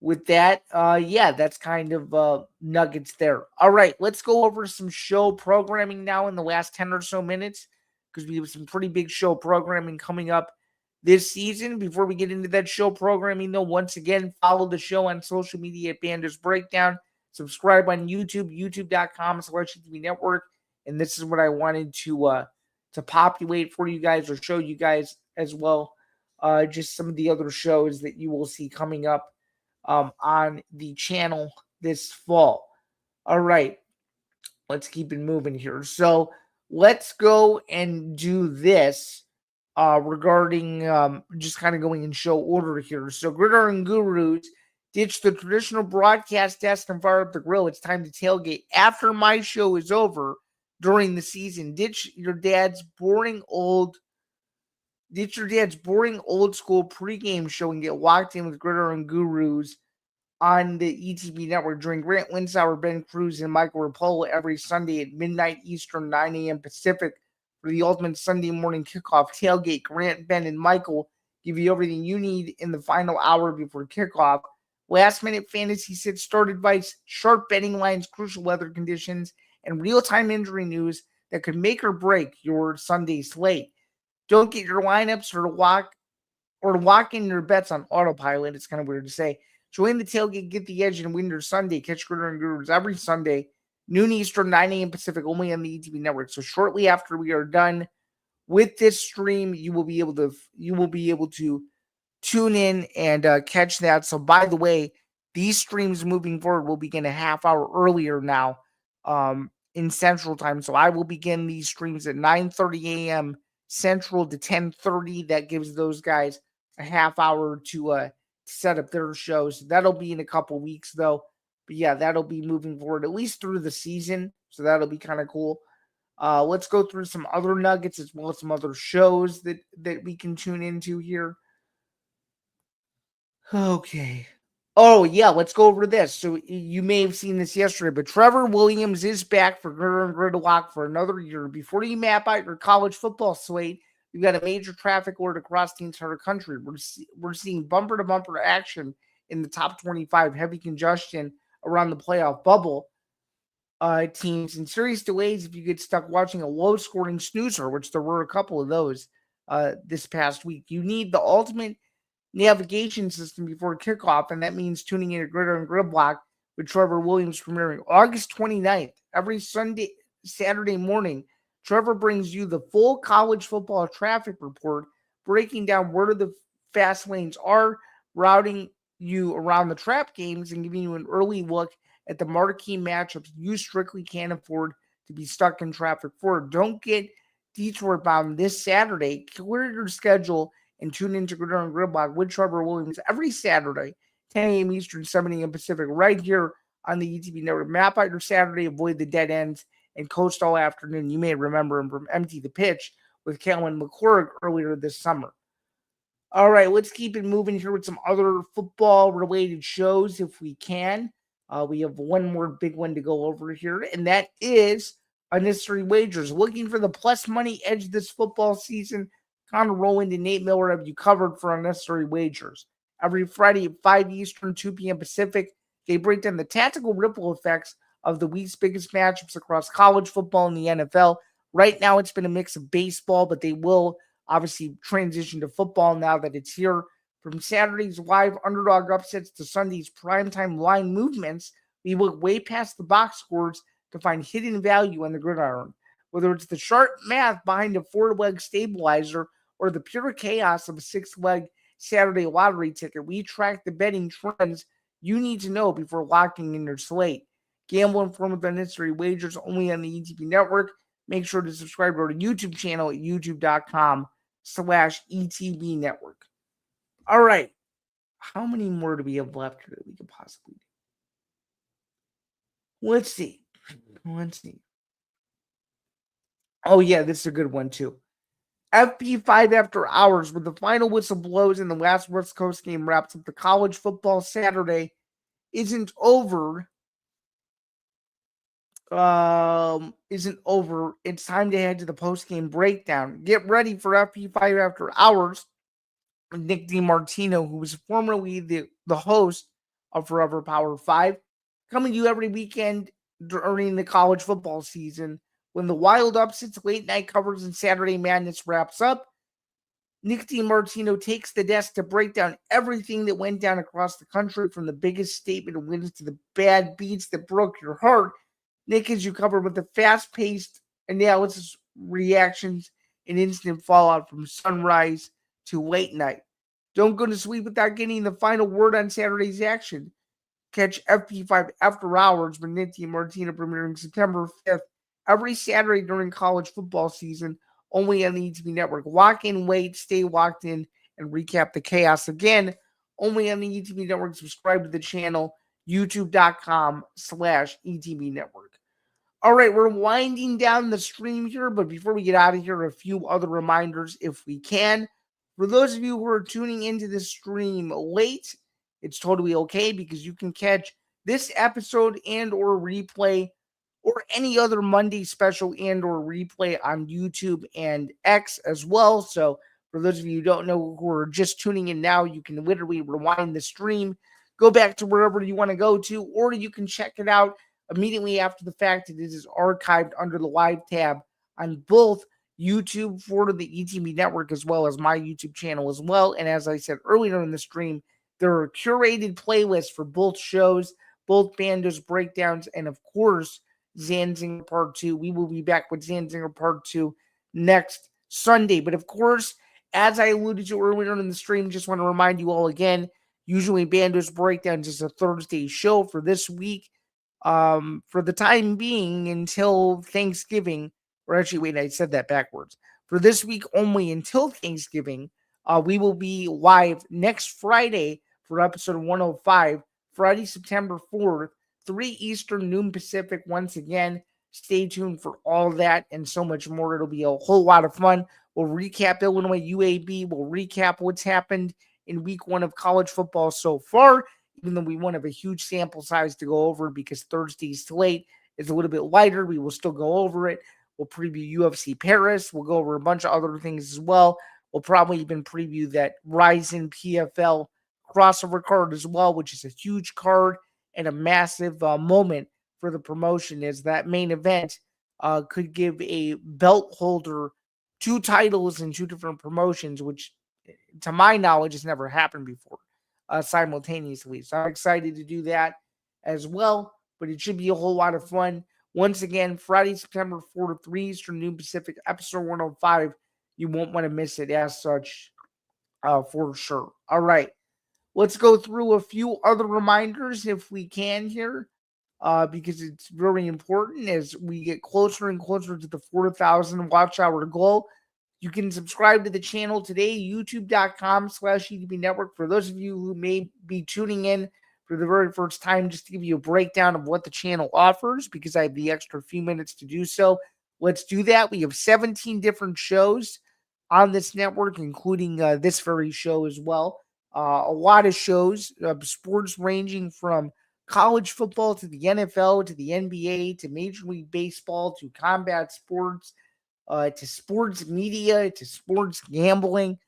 S2: with that, that's kind of nuggets there. All right, let's go over some show programming now in the last 10 or so minutes, because we have some pretty big show programming coming up this season. Before we get into that show programming, though, once again, follow the show on social media at Bando's Breakdown. Subscribe on YouTube, youtube.com/TV Network. And this is what I wanted to populate for you guys, or show you guys as well. Just some of the other shows that you will see coming up on the channel this fall. All right, let's keep it moving here. So let's go and do this regarding just kind of going in show order here. So Gridiron Gurus, ditch the traditional broadcast desk and fire up the grill. It's time to tailgate after my show is over during the season. Ditch your dad's boring old school pregame show and get locked in with Gridiron Gurus on the ETB network. Join Grant Winsauer, Ben Cruz, and Michael Rapolo every Sunday at midnight Eastern, 9 a.m. Pacific for the ultimate Sunday morning kickoff tailgate. Grant, Ben, and Michael give you everything you need in the final hour before kickoff. Last-minute fantasy sit-start advice, sharp betting lines, crucial weather conditions, and real-time injury news that could make or break your Sunday slate. Don't get your lineups or lock in your bets on autopilot. It's kind of weird to say. Join the tailgate, get the edge, and win your Sunday. Catch Gridiron Gurus every Sunday, noon Eastern, 9 a.m. Pacific, only on the ETV network. So shortly after we are done with this stream, you will be able to tune in and catch that. So by the way, these streams moving forward will begin a half hour earlier now in Central Time. So I will begin these streams at 9:30 a.m. Central to 10:30. That gives those guys a half hour to set up their shows. That'll be in a couple weeks though. But yeah, that'll be moving forward at least through the season. So that'll be kind of cool. Let's go through some other nuggets as well as some other shows that we can tune into here. Okay. Oh, yeah, let's go over this. So you may have seen this yesterday, but Trevor Williams is back for Gridiron Gridlock for another year. Before you map out your college football slate, you've got a major traffic alert across the entire country. We're seeing bumper-to-bumper action in the top 25, heavy congestion around the playoff bubble teams, and serious delays if you get stuck watching a low-scoring snoozer, which there were a couple of those this past week. You need the ultimate navigation system before kickoff, and that means tuning in to Gridiron Gridlock with Trevor Williams premiering August 29th. Every Saturday morning, Trevor brings you the full college football traffic report, breaking down where the fast lanes are, routing you around the trap games, and giving you an early look at the marquee matchups you strictly can't afford to be stuck in traffic for. Don't get detour bound this Saturday. Clear your schedule and tune into Gridiron Gridlock with Trevor Williams every Saturday, 10 a.m. Eastern, 7 a.m. Pacific, right here on the ETV network. Map out your Saturday, avoid the dead ends, and coast all afternoon. You may remember him from Empty the Pitch with Kellen McClurg earlier this summer. All right, let's keep it moving here with some other football-related shows if we can. We have one more big one to go over here, and that is Unnecessary Wagers. Looking for the plus money edge this football season? Connor Rowland and Nate Miller have you covered for Unnecessary Wagers. Every Friday at 5 Eastern, 2 p.m. Pacific, they break down the tactical ripple effects of the week's biggest matchups across college football and the NFL. Right now, it's been a mix of baseball, but they will obviously transition to football now that it's here. From Saturday's live underdog upsets to Sunday's primetime line movements, we look way past the box scores to find hidden value on the gridiron. Whether it's the sharp math behind a 4-leg stabilizer or the pure chaos of a 6-leg Saturday lottery ticket, we track the betting trends you need to know before locking in your slate. Gamble informed with Unnecessary Wagers only on the ETB network. Make sure to subscribe to our YouTube channel at youtube.com/ETB network. All right. How many more do we have left that we could possibly do? Let's see. Oh, yeah, this is a good one, too. FP5 After Hours, when the final whistle blows and the last West Coast game wraps up, the college football Saturday isn't over. It's time to head to the post-game breakdown. Get ready for FP5 After Hours with Nick DiMartino, who was formerly the host of Forever Power 5, coming to you every weekend during the college football season. When the wild upsets, late night covers, and Saturday Madness wraps up, Nick DiMartino takes the desk to break down everything that went down across the country, from the biggest statement wins to the bad beats that broke your heart. Nick has you covered with the fast-paced analysis, reactions, and instant fallout from sunrise to late night. Don't go to sleep without getting the final word on Saturday's action. Catch FP5 After Hours with Nick DiMartino premiering September 5th every Saturday during college football season, only on the ETB Network. Lock in, wait, stay locked in, and recap the chaos. Again, only on the ETB Network. Subscribe to the channel, youtube.com/ETB Network. All right, we're winding down the stream here, but before we get out of here, a few other reminders if we can. For those of you who are tuning into the stream late, it's totally okay because you can catch this episode and or replay or any other Monday special and or replay on YouTube and X as well. So for those of you who don't know who are just tuning in now, you can literally rewind the stream, go back to wherever you want to go to, or you can check it out immediately after the fact. It is archived under the live tab on both YouTube for the ETB Network as well as my YouTube channel as well. And as I said earlier in the stream, there are curated playlists for both shows, both Bando's breakdowns, and of course, Zain Zinger Part 2. We will be back with Zain Zinger Part 2 next Sunday. But of course, as I alluded to earlier in the stream, just want to remind you all again, usually Bando's breakdowns is a Thursday show. For this week, for the time being until Thanksgiving, or actually, wait, I said that backwards. For this week only until Thanksgiving, we will be live next Friday for episode 105, Friday, September 4th, 3 Eastern, noon Pacific. Once again, stay tuned for all that and so much more. It'll be a whole lot of fun. We'll recap Illinois UAB. We'll recap what's happened in week 1 of college football so far, even though we won't have a huge sample size to go over because Thursday's slate is a little bit lighter. We will still go over it. We'll preview UFC Paris. We'll go over a bunch of other things as well. We'll probably even preview that Ryzen PFL crossover card as well, which is a huge card and a massive moment for the promotion, as that main event could give a belt holder 2 titles in 2 different promotions, which to my knowledge has never happened before simultaneously. So I'm excited to do that as well, but it should be a whole lot of fun. Once again, Friday, September 4th, 3 Eastern, noon Pacific, episode 105. You won't want to miss it as such for sure. All right. Let's go through a few other reminders if we can here, because it's very important as we get closer and closer to the 4,000 watch hour goal. You can subscribe to the channel today, youtube.com/ETB Network. For those of you who may be tuning in for the very first time, just to give you a breakdown of what the channel offers, because I have the extra few minutes to do so. Let's do that. We have 17 different shows on this network, including this very show as well. A lot of shows, sports ranging from college football to the NFL to the NBA to Major League Baseball to combat sports to sports media to sports gambling.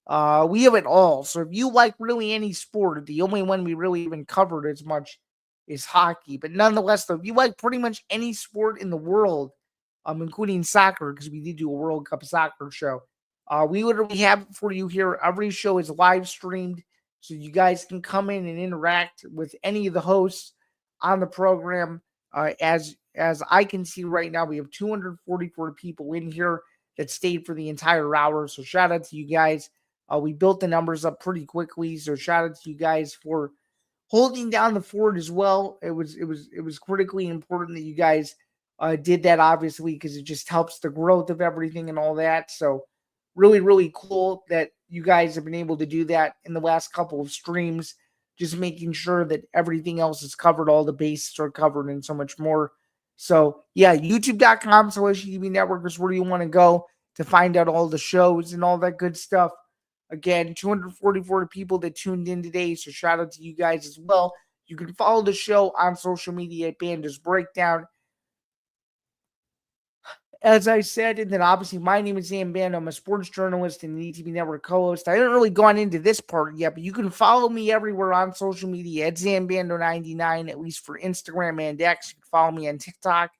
S2: We have it all. So if you like really any sport, the only one we really even covered as much is hockey. But nonetheless, though, if you like pretty much any sport in the world, including soccer, because we did do a World Cup soccer show, we literally have it for you here. Every show is live streamed, so you guys can come in and interact with any of the hosts on the program. As I can see right now, we have 244 people in here that stayed for the entire hour. So shout out to you guys. We built the numbers up pretty quickly. So shout out to you guys for holding down the fort as well. It was critically important that you guys did that, obviously, because it just helps the growth of everything and all that. So really, really cool that you guys have been able to do that in the last couple of streams, just making sure that everything else is covered, all the bases are covered, and so much more. So, yeah, youtube.com/ETB Network is where you want to go to find out all the shows and all that good stuff. Again, 244 people that tuned in today, so shout out to you guys as well. You can follow the show on social media at Bando's Breakdown. As I said, and then obviously my name is Zain Bando. I'm a sports journalist and an ETB Network co-host. I haven't really gone into this part yet, but you can follow me everywhere on social media at Zain Bando 99, at least for Instagram and X. You can follow me on TikTok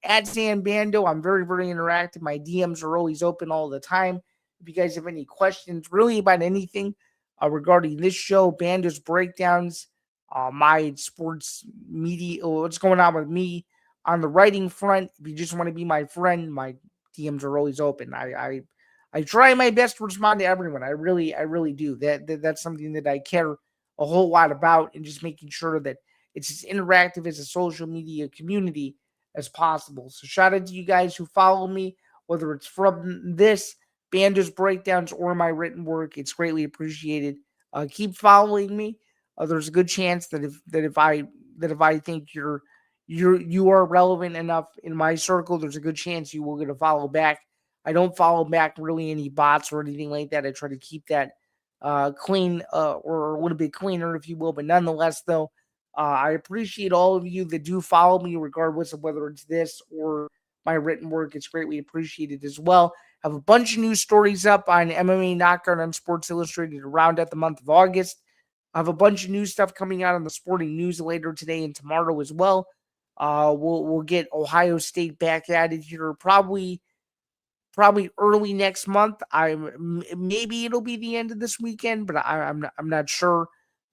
S2: at Zain Bando. I'm very, very interactive. My DMs are always open all the time. If you guys have any questions really about anything regarding this show, Bando's breakdowns, my sports media, what's going on with me, on the writing front, if you just want to be my friend, my DMs are always open. I try my best to respond to everyone. I really do. That's something that I care a whole lot about, and just making sure that it's as interactive as a social media community as possible. So shout out to you guys who follow me, whether it's from this Bando's breakdowns or my written work. It's greatly appreciated. Keep following me. There's a good chance that if I think you are relevant enough in my circle, there's a good chance you will get a follow back. I don't follow back really any bots or anything like that. I try to keep that clean or a little bit cleaner, if you will. But nonetheless, though, I appreciate all of you that do follow me, regardless of whether it's this or my written work. It's greatly appreciated as well. I have a bunch of news stories up on MMA Knockout on Sports Illustrated around at the month of August. I have a bunch of new stuff coming out on the Sporting News later today and tomorrow as well. We'll get Ohio State back at it here probably early next month. Maybe it'll be the end of this weekend, but I'm not sure.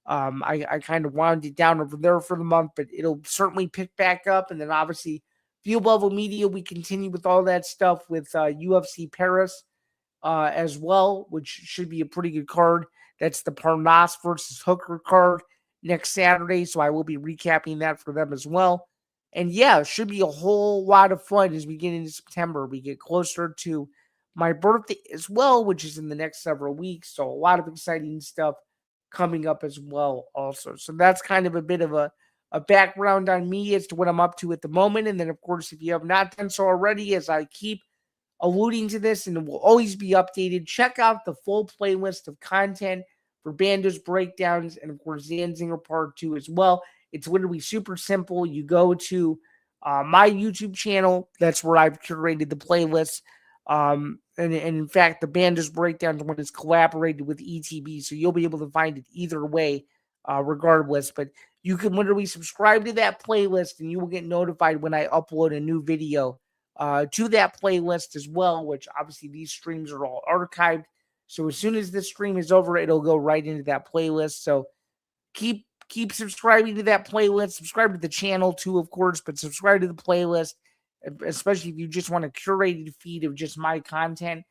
S2: I kind of wound it down over there for the month, but it'll certainly pick back up. And then obviously Field Level Media, we continue with all that stuff with UFC Paris as well, which should be a pretty good card. That's the Parnas versus Hooker card next Saturday, so I will be recapping that for them as well. And yeah, it should be a whole lot of fun as we get into September. We get closer to my birthday as well, which is in the next several weeks. So a lot of exciting stuff coming up as well also. So that's kind of a bit of a background on me as to what I'm up to at the moment. And then, of course, if you have not done so already, as I keep alluding to this and it will always be updated, check out the full playlist of content for Bando's breakdowns and, of course, Zain Zinger Part 2 as well. It's literally super simple. You go to my YouTube channel. That's where I've curated the playlist. And in fact, the Bando's breakdowns one is collaborated with ETB, so you'll be able to find it either way, regardless. But you can literally subscribe to that playlist, and you will get notified when I upload a new video to that playlist as well, which obviously these streams are all archived. So as soon as this stream is over, it'll go right into that playlist. So keep subscribing to that playlist. Subscribe to the channel too, of course, but subscribe to the playlist, especially if you just want a curated feed of just my content.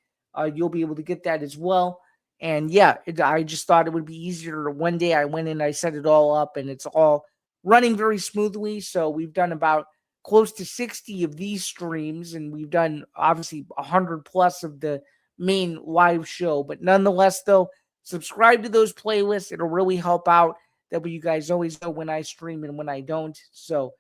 S2: You'll be able to get that as well. And yeah, I just thought it would be easier. One day I went in, I set it all up, and it's all running very smoothly. So we've done about close to 60 of these streams, and we've done obviously 100 plus of the main live show. But nonetheless, though, subscribe to those playlists. It'll really help out. That way you guys always know when I stream and when I don't. So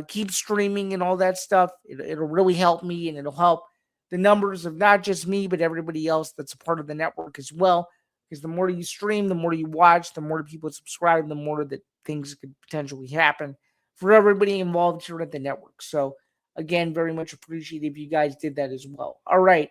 S2: keep streaming and all that stuff. It'll really help me, and it'll help the numbers of not just me, but everybody else that's a part of the network as well. Because the more you stream, the more you watch, the more people subscribe, the more that things could potentially happen for everybody involved here at the network. So again, very much appreciate if you guys did that as well. All right.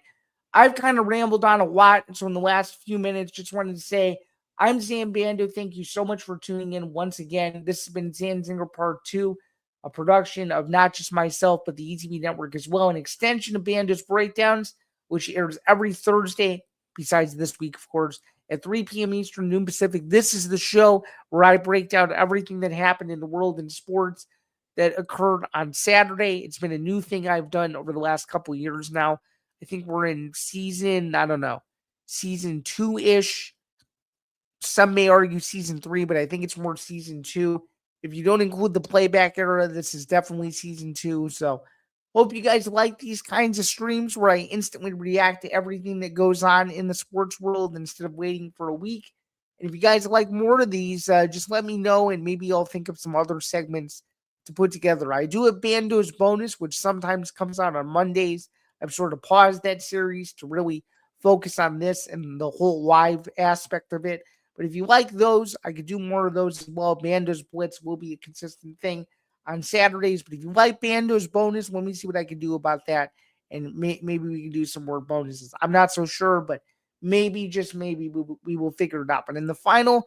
S2: I've kind of rambled on a lot. So in the last few minutes, just wanted to say, I'm Zain Bando. Thank you so much for tuning in once again. This has been Zain Zinger Part 2, a production of not just myself, but the ETV network as well, an extension of Bando's Breakdowns, which airs every Thursday, besides this week, of course, at 3 p.m. Eastern, noon Pacific. This is the show where I break down everything that happened in the world in sports that occurred on Saturday. It's been a new thing I've done over the last couple of years now. I think we're in season 2-ish. Some may argue season 3, but I think it's more season 2. If you don't include the playback era, this is definitely season 2. So hope you guys like these kinds of streams where I instantly react to everything that goes on in the sports world instead of waiting for a week. And if you guys like more of these, just let me know, and maybe I'll think of some other segments to put together. I do a Bando's bonus, which sometimes comes out on Mondays. I've sort of paused that series to really focus on this and the whole live aspect of it. But if you like those, I could do more of those as well. Bando's Blitz will be a consistent thing on Saturdays. But if you like Bando's bonus, let me see what I can do about that. And maybe we can do some more bonuses. I'm not so sure, but maybe, just maybe, we will figure it out. But in the final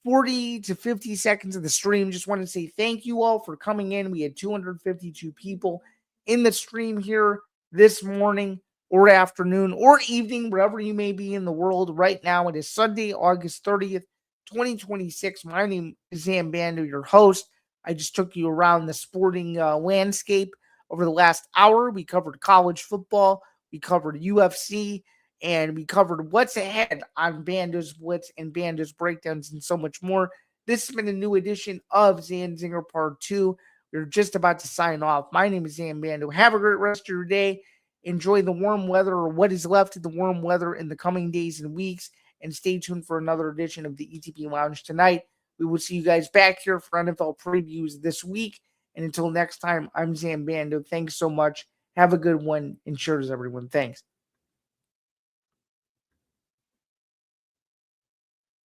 S2: 40 to 50 seconds of the stream, just want to say thank you all for coming in. We had 252 people in the stream here this morning or afternoon or evening, wherever you may be in the world right now. It is Sunday, August 30th, 2026. My name is Zain Bando, your host. I just took you around the sporting landscape over the last hour. We covered college football, we covered UFC, and we covered what's ahead on Bando's Blitz and Bando's Breakdowns and so much more. This has been a new edition of Zain Zinger Part 2, We're just about to sign off. My name is Zain Bando. Have a great rest of your day. Enjoy the warm weather, or what is left of the warm weather in the coming days and weeks, and stay tuned for another edition of the ETP Lounge tonight. We will see you guys back here for NFL previews this week. And until next time, I'm Zain Bando. Thanks so much. Have a good one, and cheers, everyone. Thanks.